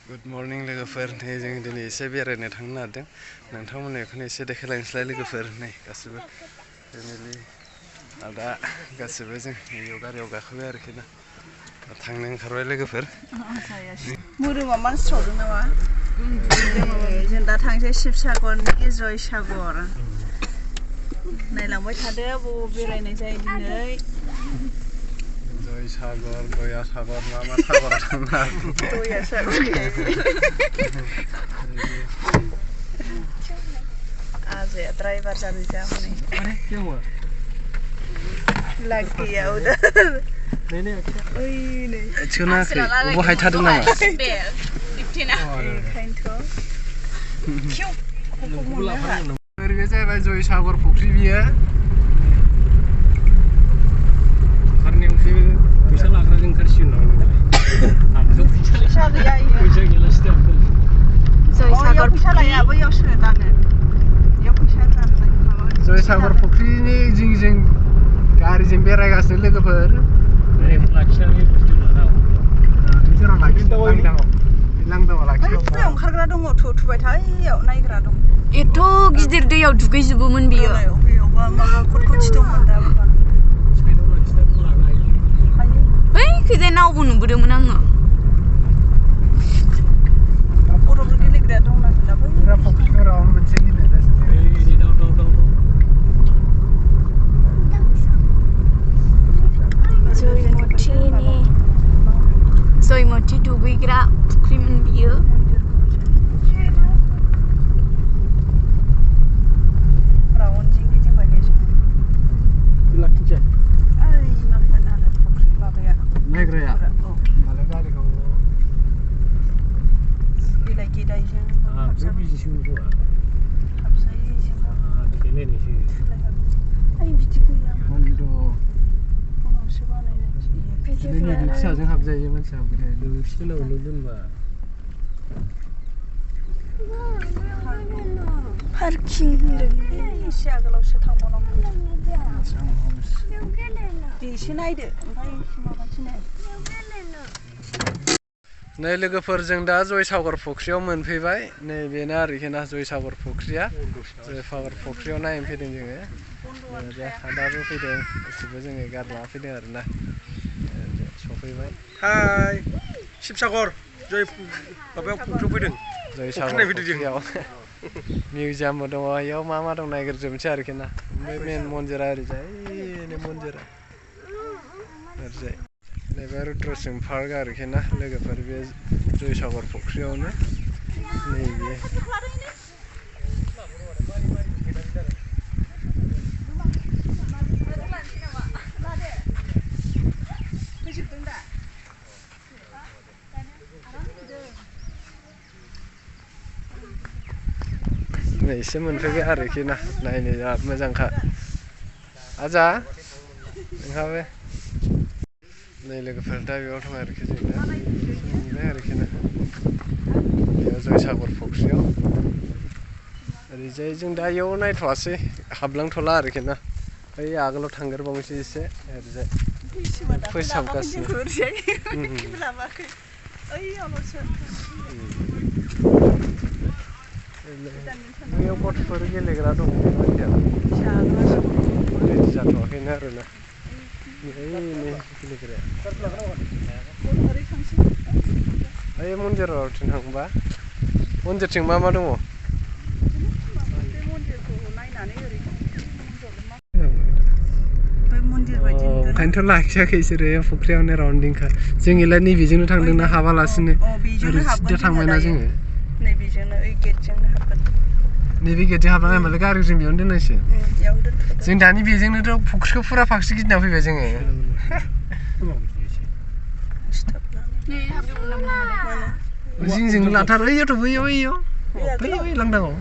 Good morning लोगोफोर नै जों दिनै एसे बेरायनो थांनो नागिरदों नोंथांमोनखौनो एसे देखायलांनोसैलाय लोगोफोर नै गासिबो फेमिलि आदा गासिबो जों बेयाव गारियाव गाखोबाय आरोखि ना थांनो ओंखारबाय लोगोफोर मोदोमा मानसि सावदों नामा जों दा थांसै शिबसागरनि जयसागर नायलांबाय थादो बबाव बेरायनाय जायो दिनै Joysagar, Joysagar, Mama Sagar, Joysagar. Aja driver jadi jamu nih. Lagi ya udah. Ini. Cuma bu hai thadung nama. 15 ah. Kain to. Kyu. Pergi saya Joysagar Pukri biya. Bisa lah kerja kerja no. Bisa ya iya. Bisa gila setiap kali. Joysagar bisa lah ya, boleh usah tangan. Ya bisa tangan. Joysagar Pukri ini jing gari jing berai gas ni lega per. Ini laksana ni pasti lah. Ini orang laksana. Hilang dah laksana. Itu yang horgrwna dong, tuh baik thai, naik dong. Itu gidir dia gwsw biyo. Malah kurkuci dong ada apa? Kita nak bunuh budak mana? Orang pergi lagi dah dong nak apa? Kita fokus ke orang mencari ni dah. Ini dah. Soy moti tu bergerak krimen biyo. Rawon jinggi jing balik jing. Gila kicap. Ay, makan ada pokok apa ya? Naik raya. Malah gari kau. Bila kita jing. Ah, lebih sih semua. Apa saya jing? Ah, di sini ni sih. Ay, bici punya. Mando. Orang siapa ni? Ini ni bisa jeng hab jaya macam apa ni? Lu mesti nak lulun ba. Parking Ini siapa kalau setang bolam? Di sini ada. Baik, semua macam ni. नै लोगोफोर जों दा जयसागर फुख्रियाव मोनफैबाय नै बेनो आरोखि ना जयसागर फुख्रिया जयसागर फुख्रियाव नायनो फैदों जोङो आदाबो फैदों गासिबो जोङो गारि लाना फैदों आरोना सफैबाय हाय शिबसागर जय माबायाव फुख्रियाव फैदों जयसागर फुख्रियाव मिउजियामबो दङ बेयाव मा दं नायगिरजोबनोसै आरोखि ना ओमफ्राय मेन मन्दिरा ओरैजाय नै मन्दिरा ओरैजाय नैबे रुद्रसिंह पार्क आरोखि ना लोगोफोर बे जयसागर फुख्रियावनो नैबे एसे मोनफैबाय आरोखि ना नायनो बिराद मोजांखा आजा नोंहाबो नै लोगोफोर दा बेयाव दं आरोखि जों दा मोनबाय आरोखि ना बेयाव जयसागर फुख्रियाव ओरैजाय जों दा बेयाव नायथ'वासै हाबलांथ'ला आरोखि ना ओइ आगोलाव थांग्रोबावनोसै एसे ओरैजाय फोसाबगासिनो बेयाव गथ'फोर गेलेग्रा दङ रेडि जाथ'वाखैनो आरोना गेलेग्राया ओइ मन्दिरावथिं थांबा मन्दिरथिं मा दङ ओंखायनोथ' लाखियाखै बिसोरो फुख्रियावनो राउन्डिंखा जों एलाय नैबेजोंनो थांदोंना हाबालासिनो ओरै सिदा थांबायना जोङो नैबे गेटजों हाबलांनाय होनबालाय गारिजों बेयावनो दोननांसिगोन जों दानि बेजोंनोथ' फुख्रिखौ फुरा फागसि गिदिंना फैबाय जोङो जिंजों लाथार ओइयावथ' बैयाव लांदाङाव